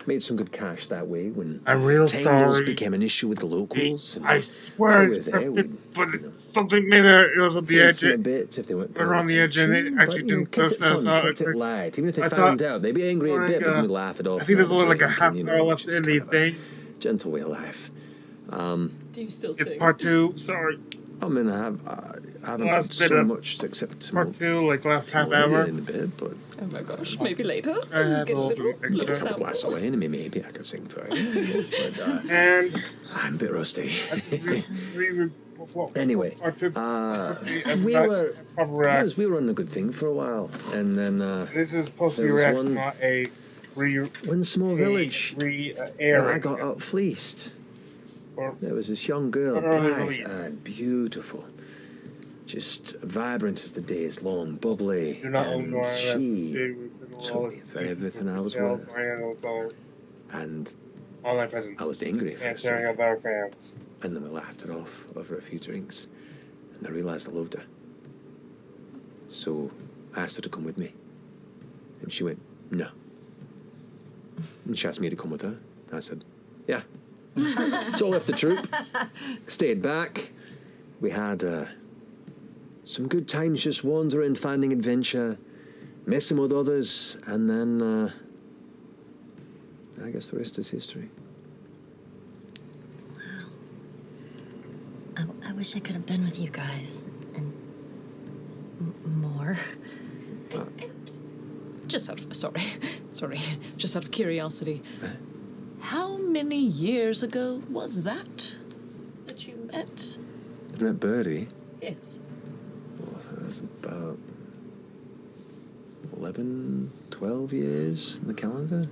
made some good cash that way when I'm real tangles sorry. became an issue with the locals. And I swear while we were it's there, just we'd, but something made it was on the fleece edge. them a bit if they weren't paying Around the edge, and it attention, actually but, you know, didn't kept it fun, kept it like, light. Even if they I found thought, out, they'd be angry a like, bit, but then we'd laugh it off. I think there's and only like a drink, half and, you hour know, left just in kind the of a thing. gentle way of life. Do you still sing? It's part 2. Sorry. I mean, I haven't got so much except some part 2, like last half some hour. in a bit, but Oh my gosh, maybe later. I have Get a a little a couple sample. glass of wine, maybe I could sing for you. But And I'm a bit rusty. well, Anyway, part 2, we were react. we were on a good thing for a while, and then This is supposed to be there was reaction, one- not a one small village, airing. I got out fleeced. Or- There was this young girl, Or early bright release. and beautiful, just vibrant as the day is long, bubbly, Do not own and Nora. she took me for everything I was worth. And Online presence. I was angry for a And sharing second, with our fans. and then we laughed it off over a few drinks, and I realised I loved her. So I asked her to come with me, and she went, no. And she asked me to come with her, and I said, yeah. So I left the troop, stayed back. We had some good times just wandering, finding adventure, messing with others, and then I guess the rest is history. I wish I could have been with you guys and more. Just out of just out of curiosity, how many years ago was that you met? I met Birdie. Yes. Well, that was about 11, 12 years in the calendar.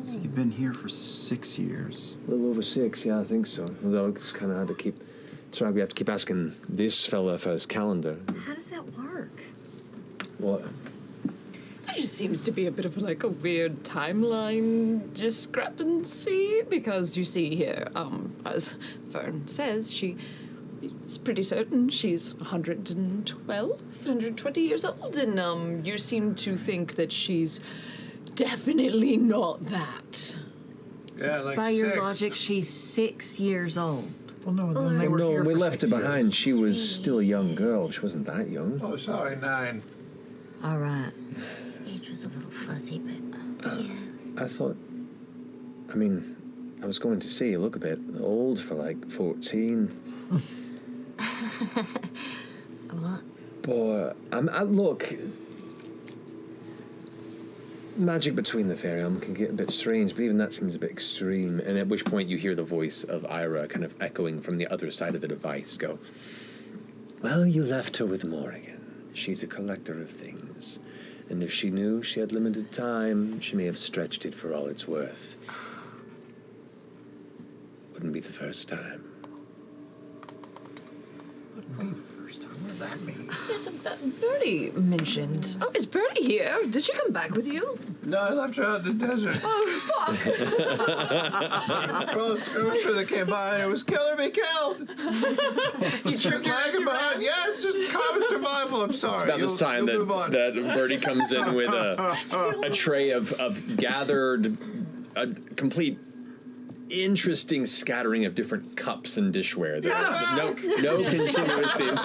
So you've been here for 6 years. A little over 6, yeah, I think so. Although it's kind of hard to keep. It's right, we have to keep asking this fella for his calendar. How does that work? What? There just seems to be a bit of like a weird timeline discrepancy because you see here, as Fern says, she is pretty certain she's 120 years old, and you seem to think that she's definitely not that. Yeah, like By your 6. logic, she's 6 years old. Well, no, then they were No, here when we for left 6 her behind, years. she was still a young girl. She wasn't that young. Oh, sorry, 9. All right. Age was a little fuzzy, but yeah. I thought, I mean, I was going to say you look a bit old for like 14. What? But look, magic between the fairy elm can get a bit strange, but even that seems a bit extreme. And at which point you hear the voice of Ira kind of echoing from the other side of the device go, well, you left her with Morrigan. She's a collector of things. And if she knew she had limited time, she may have stretched it for all it's worth. Wouldn't be the first time. What does that mean? Yes, Birdie mentioned. Oh, is Birdie here? Did she come back with you? No, I left her out in the desert. Oh, fuck. Bro, skirmisher that came by and it was kill or be killed. You Just lagging behind. Yeah, it's just common survival. I'm sorry. It's about this time you'll move on. that Birdie comes in with a tray of gathered, a complete interesting scattering of different cups and dishware. There's no continuous themes.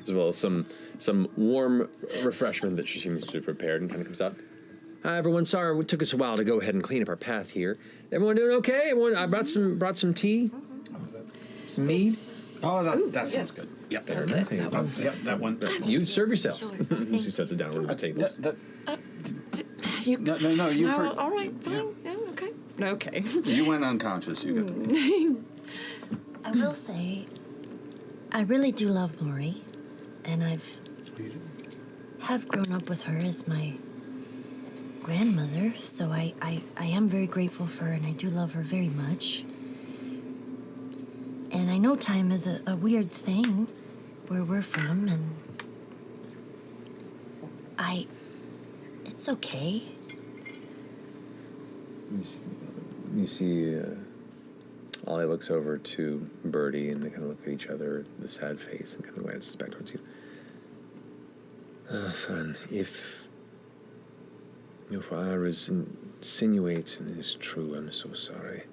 As well as some warm refreshment that she seems to have prepared and kind of comes out. Hi everyone, sorry it took us a while to go ahead and clean up our path here. Everyone doing okay? Everyone, I brought some tea. Some mead. Oh, that sounds good. Yep, Fair enough. that one. Yep, that one. You serve yourselves. She sets it down on the tables. You, No, you no, all right, fine. Yeah, okay. Okay. you went unconscious. You got the I will say, I really do love Maury, and have grown up with her as my grandmother, so I am very grateful for her, and I do love her very much. And I know time is a weird thing where we're from, and it's okay. You see, Ollie looks over to Birdie, and they kind of look at each other, the sad face, and kind of glances back towards you. Fun. If If what I was insinuating is true, I'm so sorry.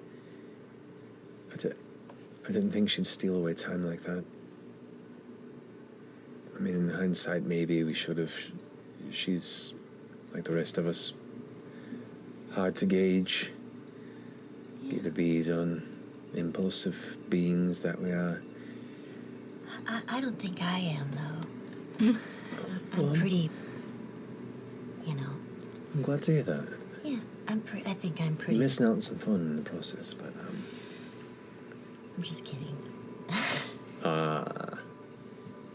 I didn't think she'd steal away time like that. I mean, in hindsight, maybe we should have. She's like the rest of us. Hard to gauge. Get a bead on impulsive beings that we are. I don't think I am, though. I'm pretty, you know. I'm glad to hear that. Yeah, I think I'm pretty. You're missing out on some fun in the process, but I'm just kidding.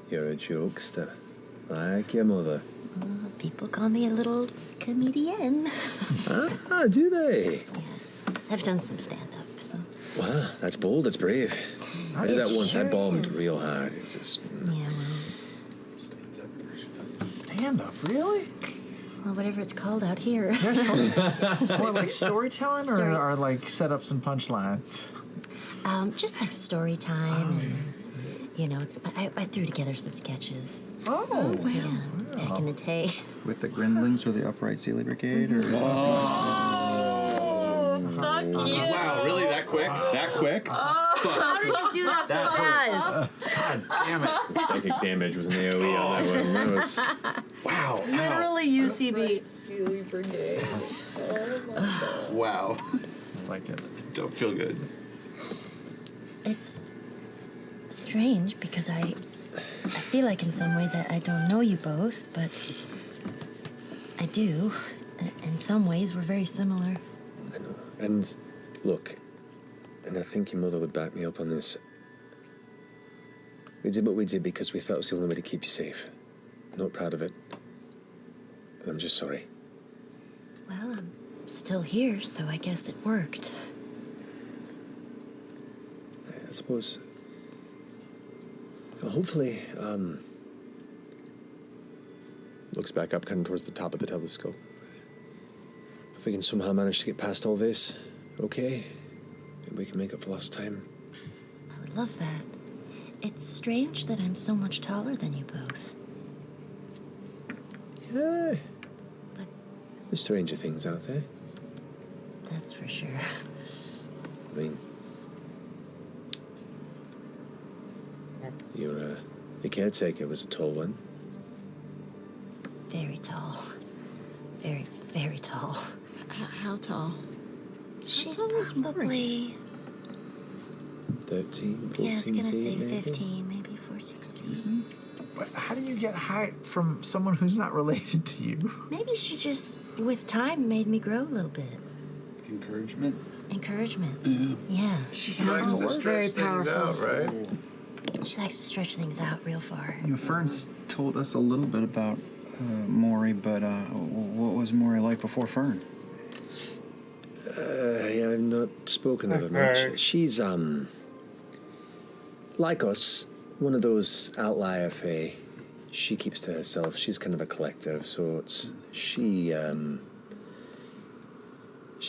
you're a jokester, like your mother. People call me a little comedian. Do they? Yeah, I've done some stand-up, so. Wow, that's bold. That's brave. I did that once. I sure bombed is. real hard. It's just. Yeah, Stand up, really? well, whatever it's called out here. More like storytelling Story- or like setups and punchlines? Just like story time. You know, I threw together some sketches. Oh, Yeah, back in the day. With the Grindlings or the Upright Sealy Brigade? Or Wow, really? That quick? That quick? How did you do that so fast? God damn it. Psychic damage was an AoE on that one. That was. Wow. Literally UCB. Sealy Brigade. Wow. I like it. Don't feel good. It's strange because I feel like in some ways I don't know you both, but I do. In some ways, we're very similar. I know. And look, and I think your mother would back me up on this. We did what we did because we felt it was the only way to keep you safe. I'm not proud of it. And I'm just sorry. Well, I'm still here, so I guess it worked. I suppose. Well, hopefully, looks back up, kind of towards the top of the telescope. If we can somehow manage to get past all this, okay? Maybe we can make up for lost time. I would love that. It's strange that I'm so much taller than you both. Yeah. But There's stranger things out there. that's for sure. I mean, your caretaker was a tall one. Very tall. Very, very tall. How tall? She's tall is Maury? probably... 13, 14 Yeah, I was gonna say feet, maybe? 15, maybe 14. Excuse me? But how do you get height from someone who's not related to you? Maybe she just, with time, made me grow a little bit. Encouragement? Encouragement. Yeah. She sounds very powerful. right? She likes to stretch things out real far. You know, Fern's told us a little bit about Maury, but what was Maury like before Fern? Yeah, I've not spoken of her Okay. much. She's, like us, one of those outlier fae. She keeps to herself. She's kind of a collector of sorts. She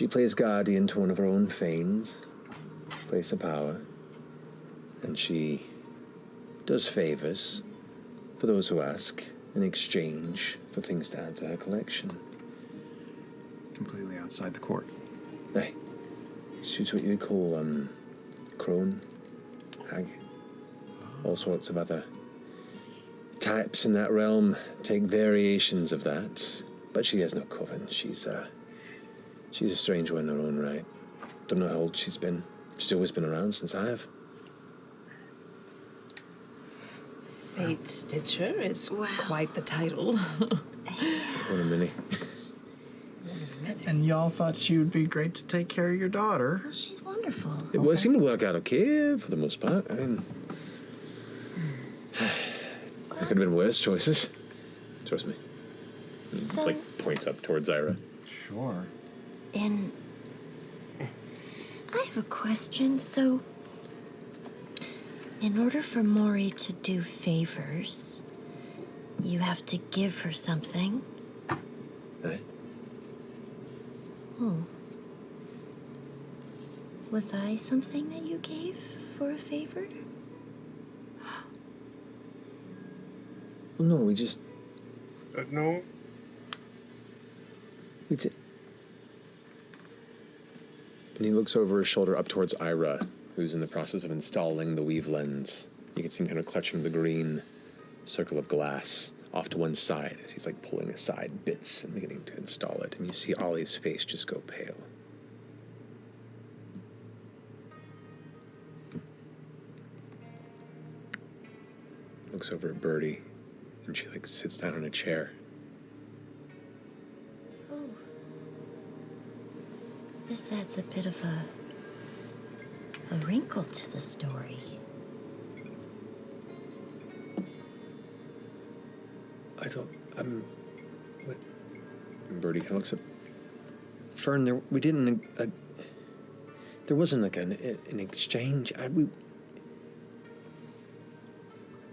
plays guardian to one of her own fanes, place of power, and she does favors for those who ask in exchange for things to add to her collection. Completely outside the court. Aye. She's what you'd call, crone, hag. All sorts of other types in that realm take variations of that. But she has no coven. She's a strange one in her own right. Don't know how old she's been. She's always been around since I have. Fate Stitcher is quite the title. One of many. And y'all thought she would be great to take care of your daughter. Well, she's wonderful. It seemed to work out okay for the most part. I mean, there could have been worse choices. Trust me. So, Points up towards Ira. Sure. I have a question. So, in order for Maury to do favors, you have to give her something. Aye. Oh. Was I something that you gave for a favor? Well, no, we just. No. And he looks over his shoulder up towards Ira, who's in the process of installing the weave lens. You can see him kind of clutching the green circle of glass off to one side as he's like pulling aside bits and beginning to install it. And you see Ollie's face just go pale. Looks over at Birdie, and she like sits down in a chair. Oh. This adds a bit of a wrinkle to the story. What? And Birdie kind of looks at Fern. There wasn't like an exchange.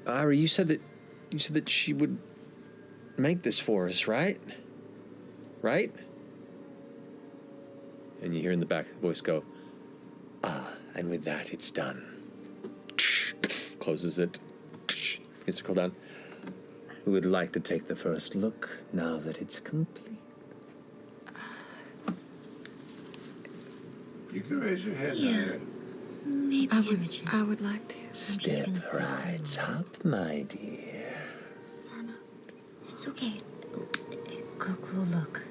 Ira, you said that she would make this for us, right? Right? And you hear in the back the voice go, and with that, it's done. Closes it. Gets the curl down. Who would like to take the first look now that it's complete? You can raise your hand. Yeah. Maybe Imogen. I would like to. Step right up, my dear. It's okay. Go look.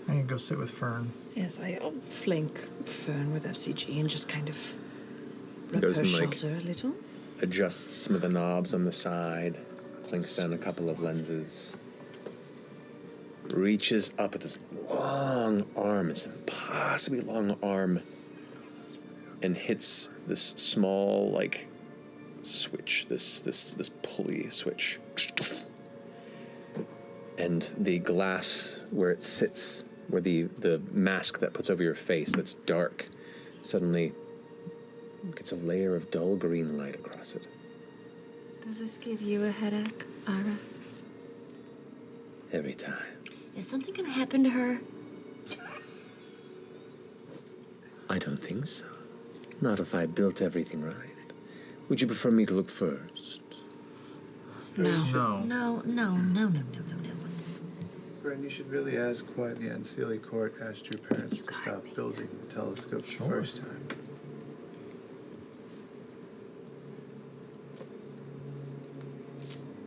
I'm gonna go sit with Fern. Yes, I'll flank Fern with F.C.G. and just kind of rub Goes her and, like, shoulder a little. Adjusts some of the knobs on the side. Clinks down a couple of lenses. Reaches up with this long arm. It's an impossibly long arm. And hits this small, like, switch. This pulley switch. And the glass where it sits, where the mask that puts over your face that's dark, suddenly gets a layer of dull green light across it. Does this give you a headache, Ira? Every time. Is something gonna happen to her? I don't think so. Not if I built everything right. Would you prefer me to look first? No. No. No. Fern, you should really ask why the Ancili court asked your parents to stop building the telescope the first time.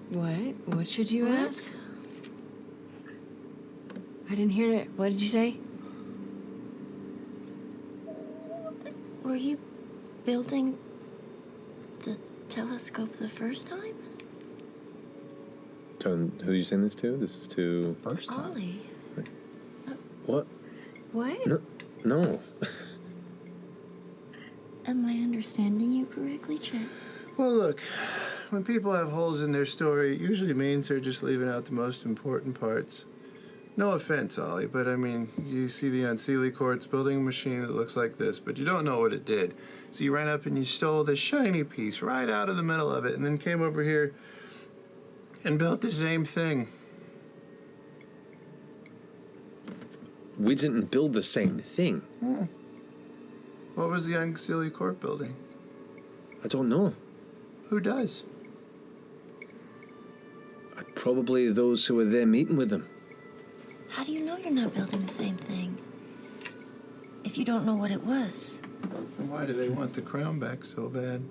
What? What should you ask? I didn't hear it. What did you say? Were you building the telescope the first time? So, who are you saying this to? This is to... First time. Ollie. What? What? No. Am I understanding you correctly, Chet? Well, look, when people have holes in their story, it usually means they're just leaving out the most important parts. No offense, Ollie, but I mean, you see the Ancili courts building a machine that looks like this, but you don't know what it did. So you ran up and you stole the shiny piece right out of the middle of it and then came over here and built the same thing. We didn't build the same thing. What was the Ancili court building? I don't know. Who does? Probably those who were there meeting with them. How do you know you're not building the same thing? If you don't know what it was. And why do they want the crown back so bad?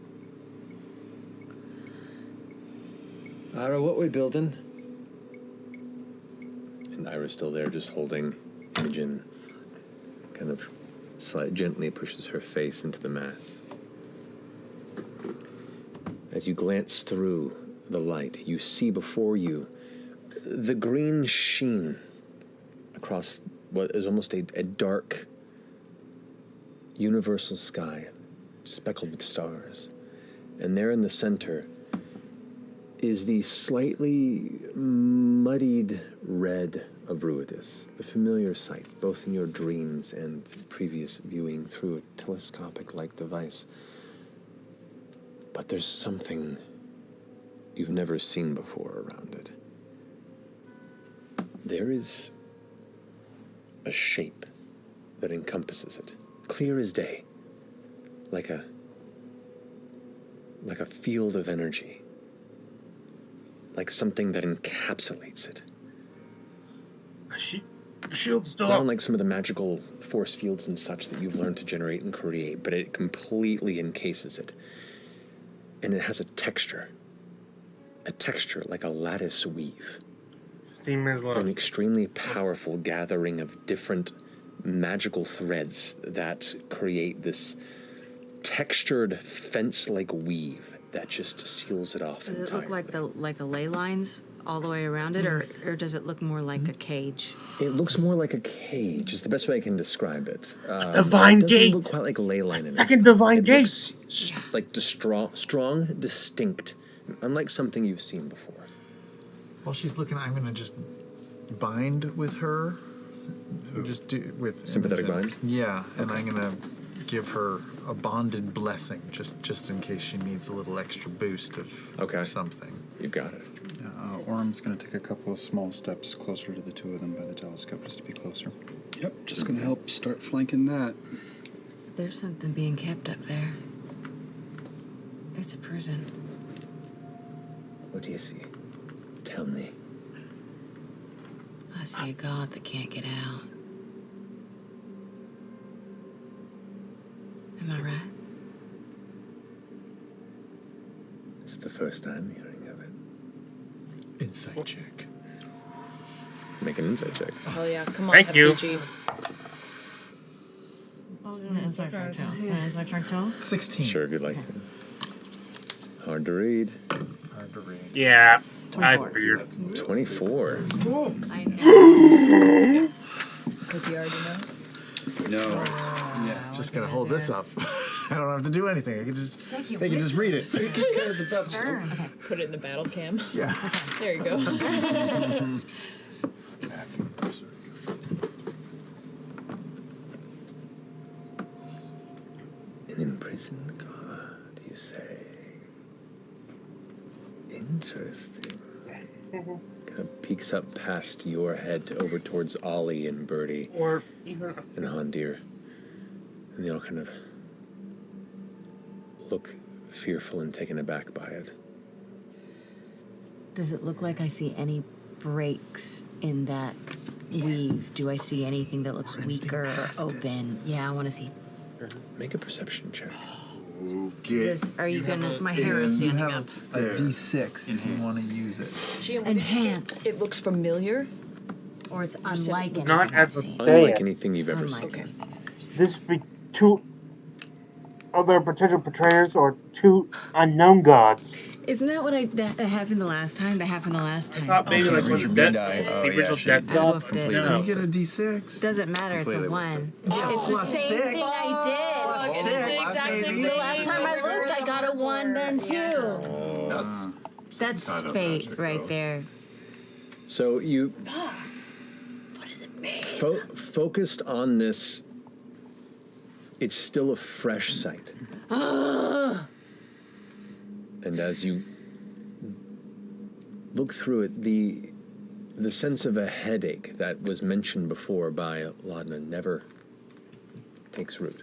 Ira, what we building? And Ira's still there, just holding Imogen. Kind of gently pushes her face into the mass. As you glance through the light, you see before you the green sheen across what is almost a dark universal sky, speckled with stars. And there in the center is the slightly muddied red of Ruidus, the familiar sight, both in your dreams and previous viewing through a telescopic-like device. But there's something you've never seen before around it. There is a shape that encompasses it, clear as day, like a field of energy, like something that encapsulates it. The shield's still Not up. unlike some of the magical force fields and such that you've learned to generate and create, but it completely encases it. And it has a texture like a lattice weave. Steam is An low. extremely powerful gathering of different magical threads that create this textured fence-like weave that just seals it off Does entirely. it look like the ley lines all the way around it, or does it look more like a cage? It looks more like a cage. Is the best way I can describe it. divine it doesn't gate. look quite like a ley line. Second divine it gate. looks like strong, distinct, unlike something you've seen before. While she's looking, I'm gonna just bind with her. Just do with Sympathetic Imogen. bind? Yeah, and I'm gonna give her a bonded blessing, just in case she needs a little extra boost of something. You got it. Orm's going to take a couple of small steps closer to the two of them by the telescope, just to be closer. Yep, just gonna help start flanking that. There's something being kept up there. It's a prison. What do you see? Tell me. I see a god that can't get out. Am I right? It's the first I'm hearing of it. Insight check. Make an insight check. Oh yeah, come on, Thank you. FCG. 16. Sure, if you'd like to. Hard to read. Hard to read. Yeah, I 24. figured. 24. I know. Because you already know. No. Yeah, just gonna hold this up. I don't have to do anything. I can just, they can just read it. Burn. Put it in the battle cam. Yeah. There you go. An imprisoned god, you say? Interesting. Kind of peeks up past your head over towards Ollie and Birdie Or even and Hondir. And they all kind of look fearful and taken aback by it. Does it look like I see any breaks in that weave? Do I see anything that looks weaker or open? Yeah, I want to see. Make a perception check. Are you gonna? My hair is You standing have up. a D6 if you want to use it. Enhance. It looks familiar. Or it's unlike anything Not I've at the seen. Unlike anything you've ever Unlike. seen. Okay. this be two other potential betrayers or two unknown gods. Isn't that what that happened the last time? That happened the last I time. thought maybe like was it death, Oh, the yeah, original she death I god. woofed it. No. You get a D6. Doesn't matter. It's a Completely one. Yeah, It's the plus same 6. thing I Plus did. 6, baby. The last time I looked, I got a one then too. That's kind of fate magic, right though. there. So you What does it mean? focused on this. It's still a fresh sight. And as you look through it, the sense of a headache that was mentioned before by Laudna never takes root.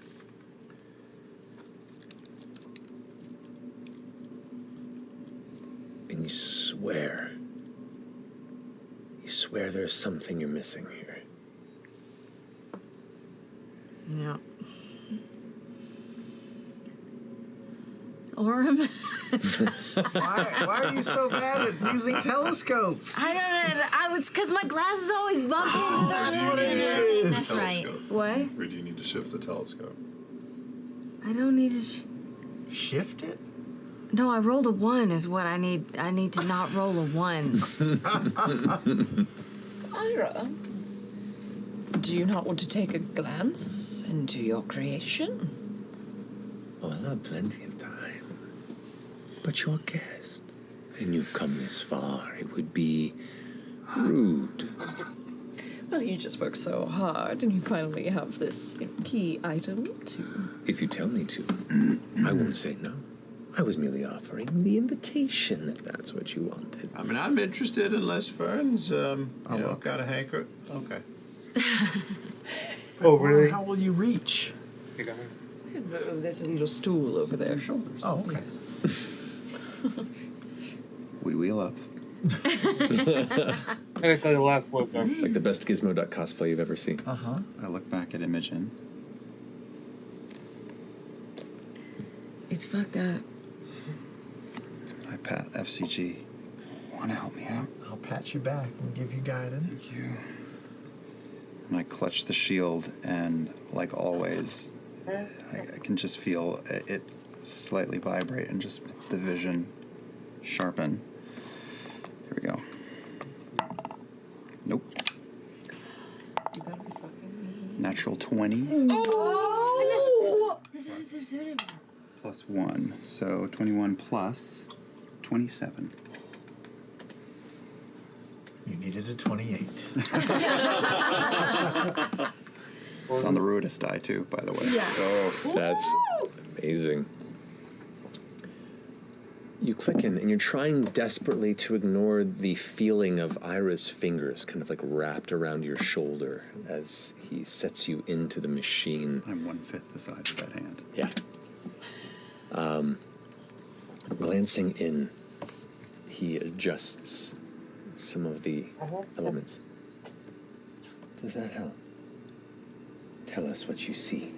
And you swear there's something you're missing here. Yeah. Orm? Why are you so bad at using telescopes? I don't know. I was because my glasses always buckle. That's what it is. That's right. What? Or do you need to shift the telescope? I don't need to. Shift it? No, I rolled a 1 is what I need. I need to not roll a 1. Ira, do you not want to take a glance into your creation? Oh, I'll have plenty of time. But you're guests, and you've come this far. It would be rude. Well, you just work so hard, and you finally have this key item to. If you tell me to, I won't say no. I was merely offering the invitation, if that's what you wanted. I mean, I'm interested unless Fern's, look. got a hanker. Okay. Oh, really? How will you reach? Oh, there's a little stool over there. Oh, okay. We wheel up. Technically the last look. Like the best Gizmo Duck cosplay you've ever seen. I look back at Imogen. It's fucked up. I pat F.C.G. Want to help me out? I'll pat you back and give you guidance. Thank you. And I clutch the shield, and like always, I can just feel it slightly vibrate and just the vision sharpen. Here we go. Nope. You gotta be fucking me. Natural 20 Oh! plus 1. So 21 plus 27. You needed a 28. It's on the Ruidus die, too, by the way. Yeah. Oh, that's amazing. You click in, and you're trying desperately to ignore the feeling of Ira's fingers kind of like wrapped around your shoulder as he sets you into the machine. I'm 1/5 the size of that hand. Yeah. Glancing in, he adjusts some of the elements. Does that help? Tell us what you see.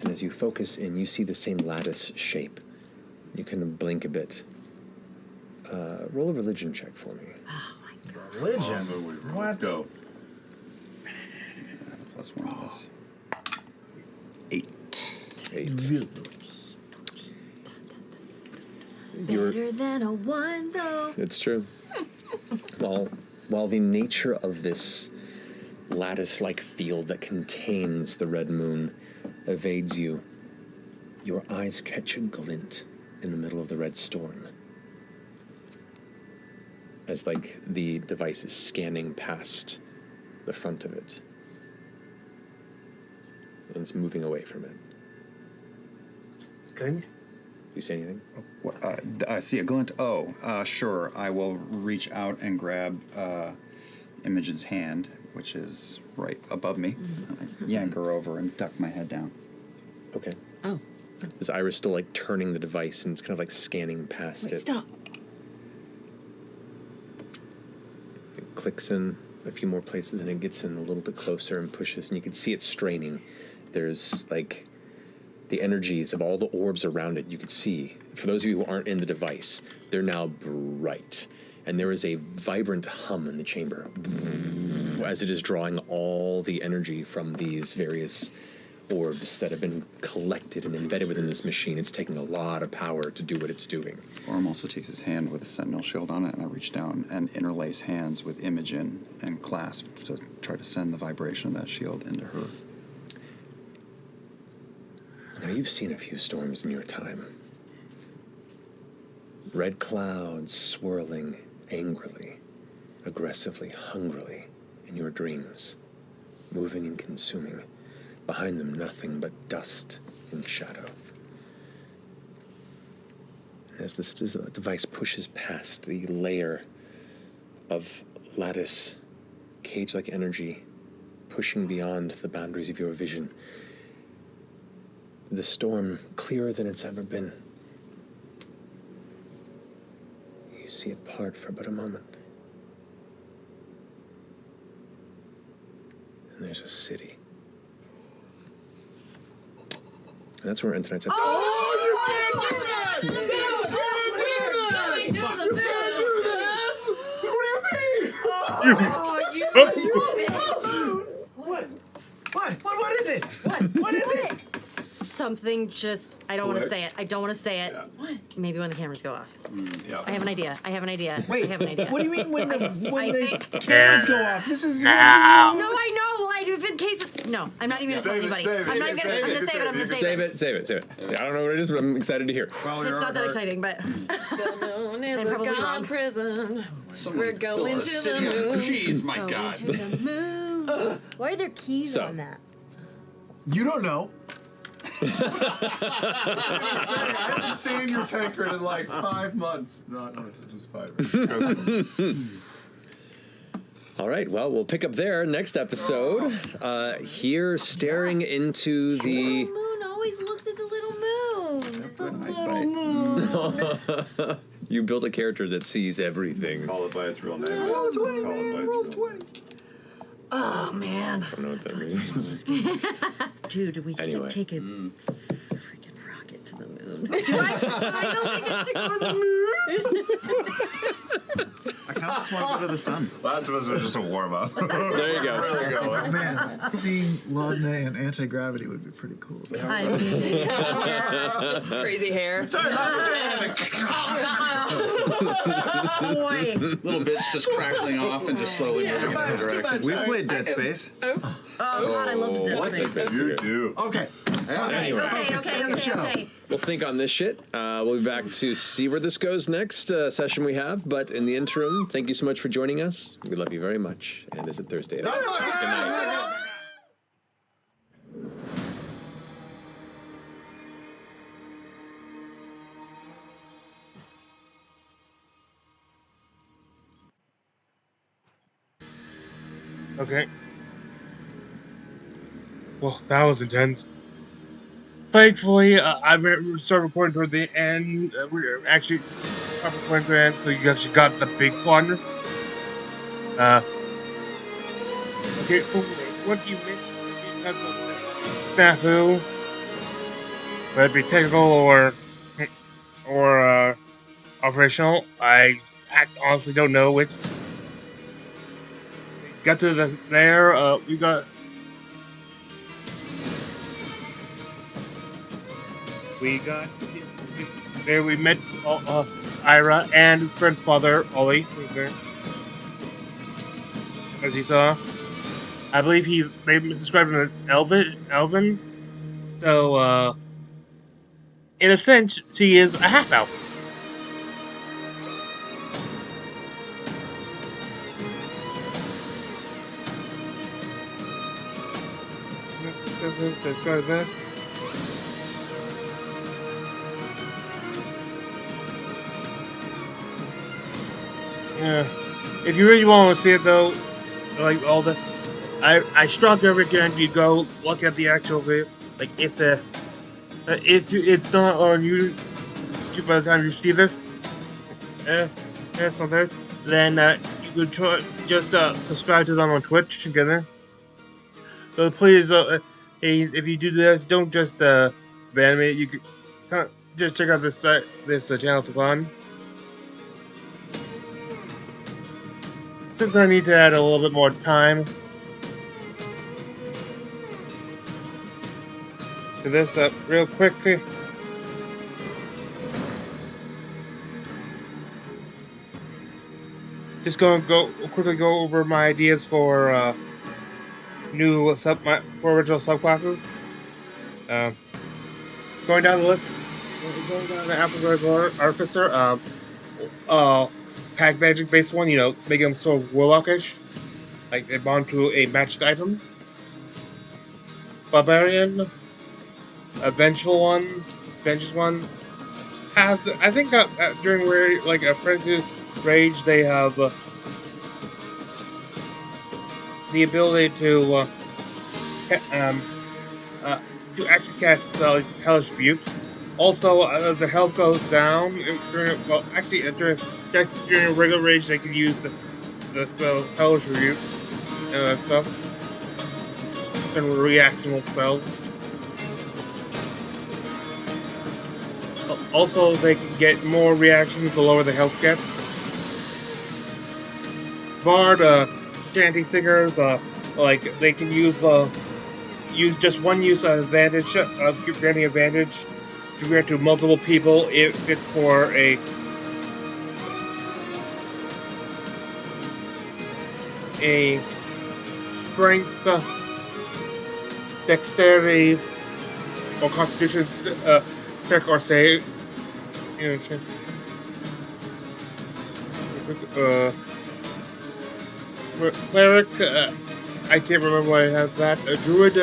And as you focus in, you see the same lattice shape. You can blink a bit. Roll a religion check for me. Oh my god. Religion? What? Let's go. Plus 1 of this. 8. 8. Better than a 1, though. It's true. While the nature of this lattice-like field that contains the red moon evades you, your eyes catch a glint in the middle of the red storm. As like the device is scanning past the front of it. And it's moving away from it. Good. You say anything? I see a glint. Sure. I will reach out and grab Imogen's hand, which is right above me. I yank her over and duck my head down. Okay. Oh. Is Iris still like turning the device and it's kind of like scanning past it? Stop. It clicks in a few more places and it gets in a little bit closer and pushes, and you can see it straining. There's like the energies of all the orbs around it. You could see, for those of you who aren't in the device, they're now bright. And there is a vibrant hum in the chamber as it is drawing all the energy from these various orbs that have been collected and embedded within this machine. It's taking a lot of power to do what it's doing. Orm also takes his hand with a sentinel shield on it, and I reach down and interlace hands with Imogen and clasp to try to send the vibration of that shield into her. Now, you've seen a few storms in your time. Red clouds swirling angrily, aggressively, hungrily in your dreams, moving and consuming. Behind them, nothing but dust and shadow. As this device pushes past the layer of lattice, cage-like energy, pushing beyond the boundaries of your vision, the storm clearer than it's ever been. You see it part for but a moment. And there's a city. And that's where we're in tonight's episode. You can't do that! You can't do that! You can't do that! What is it? What is it? Something just, I don't want to say it. I don't want to say it. Yeah. What? Maybe when the cameras go off. Yeah. I have an idea. Wait, I have an idea. what do you mean when the think- cameras go off? This is No, I know. Well, in case. No, I'm not even going to tell Save it, anybody. save it, I'm not even save going it, to save it. I'm going to save save it. Save it. I don't know what it is, but I'm excited to hear. It's not that exciting, but The moon is I'm a probably god wrong. prison. Someone We're built going a to city the on moon. cheese, my Going God. to the moon. Why are there keys So. on that? You don't know. I haven't seen your tankard in like 5 months. No, just 5. All right, well, we'll pick up there next episode. Here, staring into the... Moon always looks at the little moon. Good eyesight. You build a character that sees everything. Call it by its real name. Roll 20, Call it by its roll real 20. name. Oh, man. I don't know what that means. Dude, we Anyway. could take a freaking rocket to the moon. Do I finally get to go to the moon? I kind of just want to go to the sun. Last of Us was just a warm up. There you go. There we go. Man, seeing Laudnay and anti-gravity would be pretty cool. Just crazy hair. Boy. Little bits just crackling off and just slowly moving in other directions. We played Dead Space. Oh, God, I love the Dead Space. You do. Okay. Anyway. Okay. We'll think on this shit. We'll be back to see where this goes next session we have. But in the interim, thank you so much for joining us. We love you very much. And is it Thursday? Good night. Okay. Well, that was intense. Thankfully, I started recording toward the end. We were actually recording toward the end, so you actually got the big one. Okay, what do you mean? Snafu, whether it be technical or operational, I honestly don't know which. Got to we got. There we met Ira and Fred's father, Ollie, who's there. As you saw. I believe they described him as Elvin. So, in a sense, he is a half-elf. Yeah. If you really want to see it though, like all the, I strongly recommend you go look at the actual video. Like if it's not on YouTube by the time you see this, then you could try just subscribe to them on Twitch together. So please, if you do this, don't just ban me. You could just check out this channel for fun. Since I need to add a little bit more time to this real quickly. Just quickly go over my ideas for original subclasses. Going down the list, going down the Apple Artificer, pack magic based one, make them sort of warlockish, like they bond to a magic item. Barbarian, a vengeful one, has I think during a frenzy rage they have the ability to actually cast spells Hellish Rebuke. Also, as the health goes down, during regular rage, they can use the spell Hellish Rebuke and that stuff. And reactional spells. Also, they can get more reactions the lower the health gets. Bard, shanty singers, they can use just one use advantage, granting advantage to grant to multiple people if it's for a strength, dexterity, or constitution check or save. Cleric, I can't remember why I have that. A druid,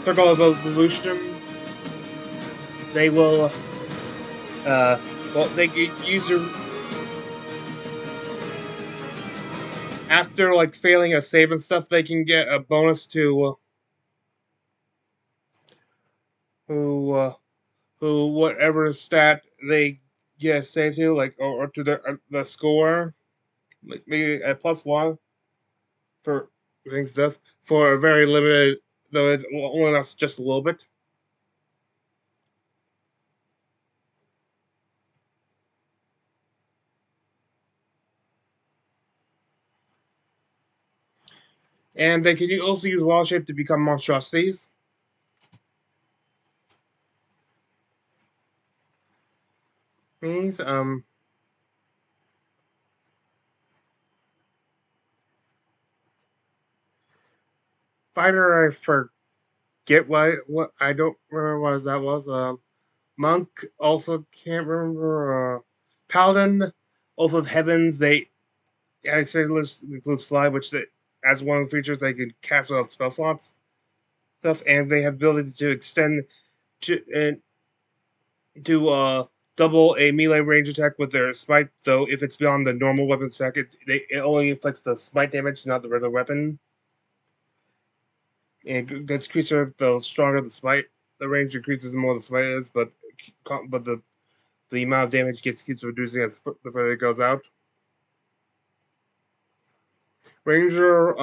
Circle of Evolution. They will, they can use their, after failing a save and stuff, they can get a bonus to whatever stat they get a save to, like, or to the score, like maybe a +1 for things stuff for a very limited, though it only lasts just a little bit. And they can also use wild shape to become monstrosities. Means fighter, I forget what I don't remember what that was. Monk, also can't remember. Paladin, Oath of Heavens, they includes fly, which they, as one of the features they can cast without spell slots stuff, and they have the ability to extend to double a melee range attack with their smite. So if it's beyond the normal weapon attack, it only inflicts the smite damage, not the regular weapon. And gets creature, the stronger the smite, the range increases the more the smite is, but the amount of damage keeps reducing as the further it goes out. Ranger,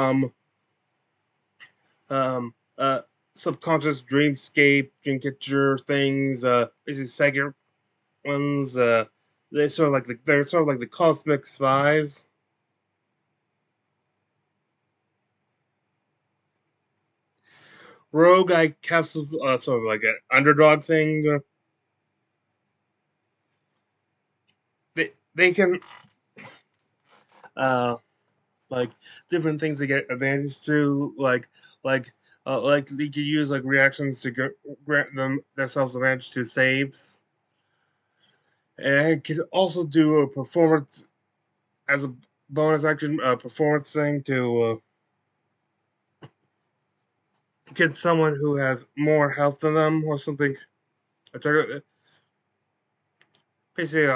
subconscious dreamscape, dreamcatcher things, basically second ones. They're sort of like the cosmic spies. Rogue, I capsules, sort of like an underdog thing. They can like different things to get advantage to, like they could use like reactions to grant themselves advantage to saves, and could also do a performance as a bonus action, performance thing to get someone who has more health than them or something. Basically,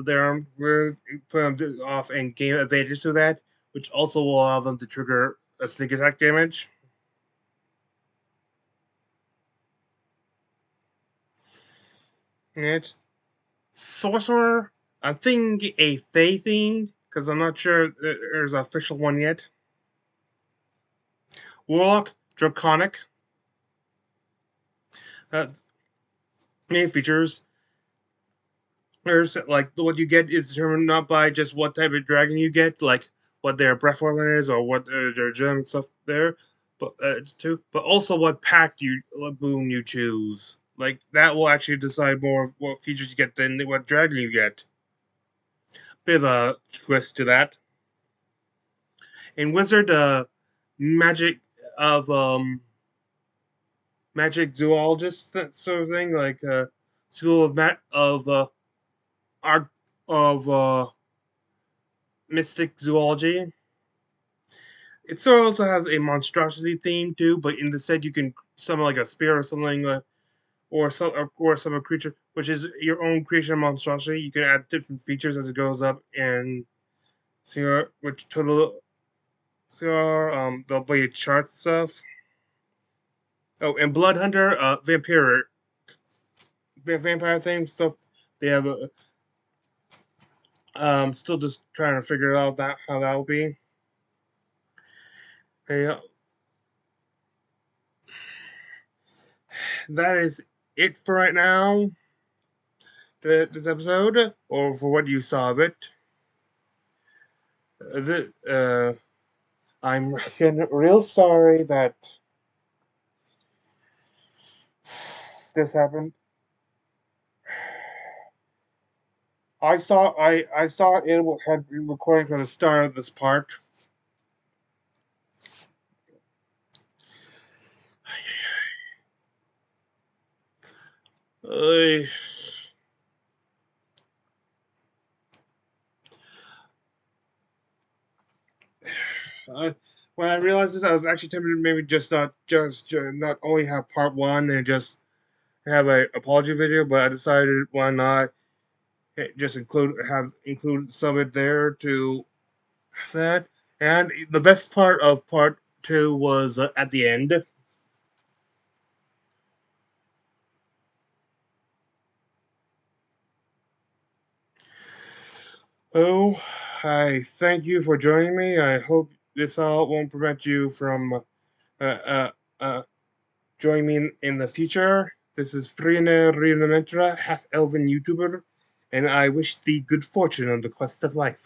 their arm put them off and gain advantage to that, which also will allow them to trigger a sneak attack damage. And sorcerer, I'm thinking a Fey thing because I'm not sure there's an official one yet. Warlock, draconic. Main features. There's like what you get is determined not by just what type of dragon you get, like what their breath weapon is or what their gem stuff there, but but also what what boon you choose. Like that will actually decide more of what features you get than what dragon you get. Bit of a twist to that. In wizard, magic of magic zoologist, that sort of thing, like school of art of mystic zoology. It sort of also has a monstrosity theme too, but in the set you can summon like a spear or something, or some creature, which is your own creation monstrosity. You can add different features as it goes up, and see which total. There'll be chart stuff. Oh, and Blood Hunter, vampire theme stuff. They have still just trying to figure out how that will be. Hey, that is it for right now. This episode, or for what you saw of it. I'm real sorry that this happened. I thought it had been recording from the start of this part. When I realized this, I was actually tempted to maybe not only have part one and just have a apology video, but I decided why not just include some of it there to that. And the best part of part two was at the end. Oh, I thank you for joining me. I hope this all won't prevent you from joining me in the future. This is Frina Rielementra, half-elven YouTuber, and I wish thee good fortune on the quest of life.